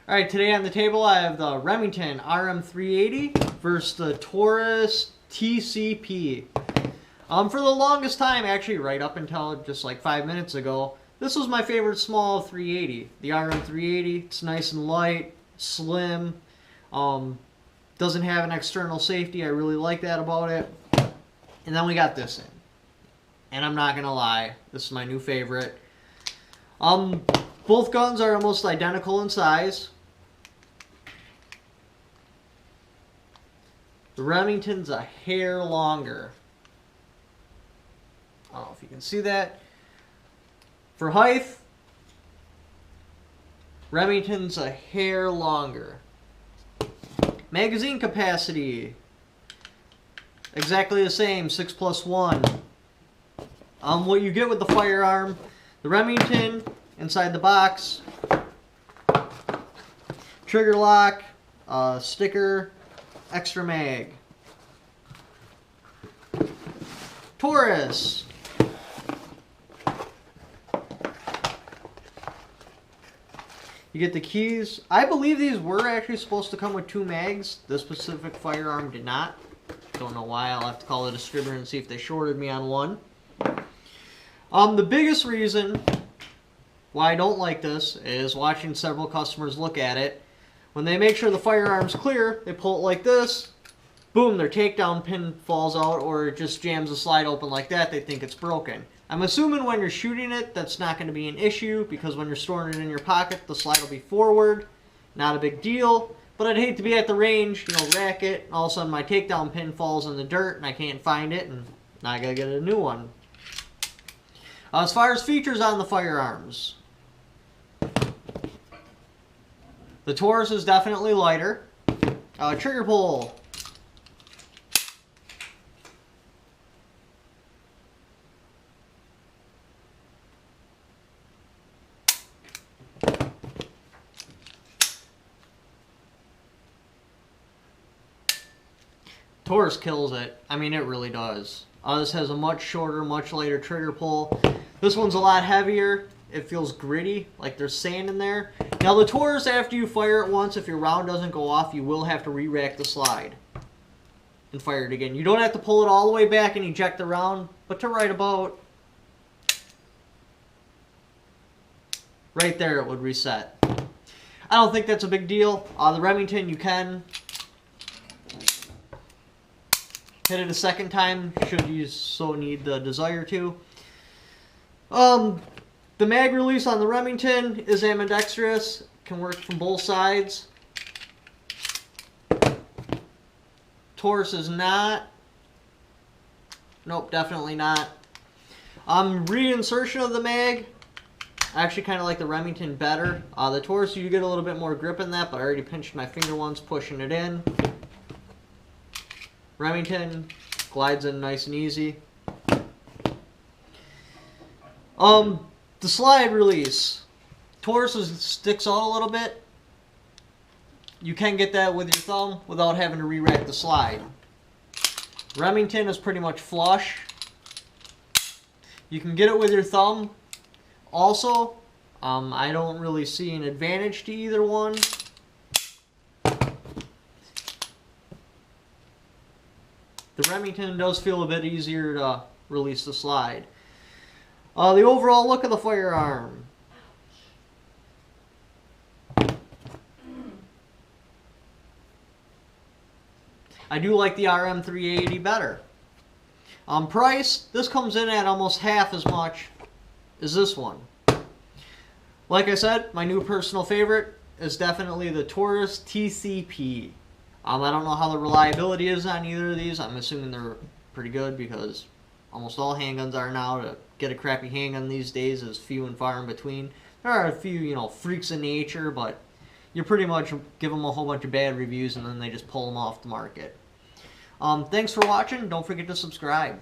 Alright, today on the table I have the Remington RM380 versus the Taurus TCP. For the longest time, actually right up until just like 5 minutes ago, this was my favorite small 380. The RM380, it's nice and light, slim, doesn't have an external safety. I really like that about it. And then we got this in. And I'm not gonna lie, this is my new favorite. Both guns are almost identical in size. The Remington's a hair longer. I don't know if you can see that. For height, Remington's a hair longer. Magazine capacity, exactly the same, 6+1. What you get with the firearm, the Remington inside the box, trigger lock, sticker, extra mag. Taurus. You get the keys. I believe these were actually supposed to come with 2 mags. This specific firearm did not. Don't know why. I'll have to call the distributor and see if they shorted me on one. The biggest reason why I don't like this is watching several customers look at it. When they make sure the firearm's clear, they pull it like this. Boom, their takedown pin falls out, or it just jams the slide open like that. They think it's broken. I'm assuming when you're shooting it, that's not going to be an issue, because when you're storing it in your pocket, the slide will be forward. Not a big deal. But I'd hate to be at the range, rack it, and all of a sudden my takedown pin falls in the dirt, and I can't find it, and now I gotta get a new one. As far as features on the firearms, the Taurus is definitely lighter. Trigger pull. Taurus kills it. I mean, it really does. This has a much shorter, much lighter trigger pull. This one's a lot heavier. It feels gritty, like there's sand in there. Now the Taurus, after you fire it once, if your round doesn't go off, you will have to re-rack the slide and fire it again. You don't have to pull it all the way back and eject the round, but to right about right there it would reset. I don't think that's a big deal. The Remington, you can hit it a second time should you so need the desire to. The mag release on the Remington is ambidextrous, can work from both sides. Taurus is not. Nope, definitely not. Reinsertion of the mag, I actually kind of like the Remington better. The Taurus, you get a little bit more grip in that, but I already pinched my finger once pushing it in. Remington glides in nice and easy. The slide release. Taurus sticks out a little bit. You can get that with your thumb without having to re-rack the slide. Remington is pretty much flush. You can get it with your thumb. Also, I don't really see an advantage to either one. The Remington does feel a bit easier to release the slide. The overall look of the firearm. I do like the RM380 better. Price, this comes in at almost half as much as this one. Like I said, my new personal favorite is definitely the Taurus TCP. I don't know how the reliability is on either of these. I'm assuming they're pretty good because almost all handguns are now. To get a crappy handgun these days is few and far in between. There are a few, freaks of nature, but you pretty much give them a whole bunch of bad reviews and then they just pull them off the market. Thanks for watching. Don't forget to subscribe.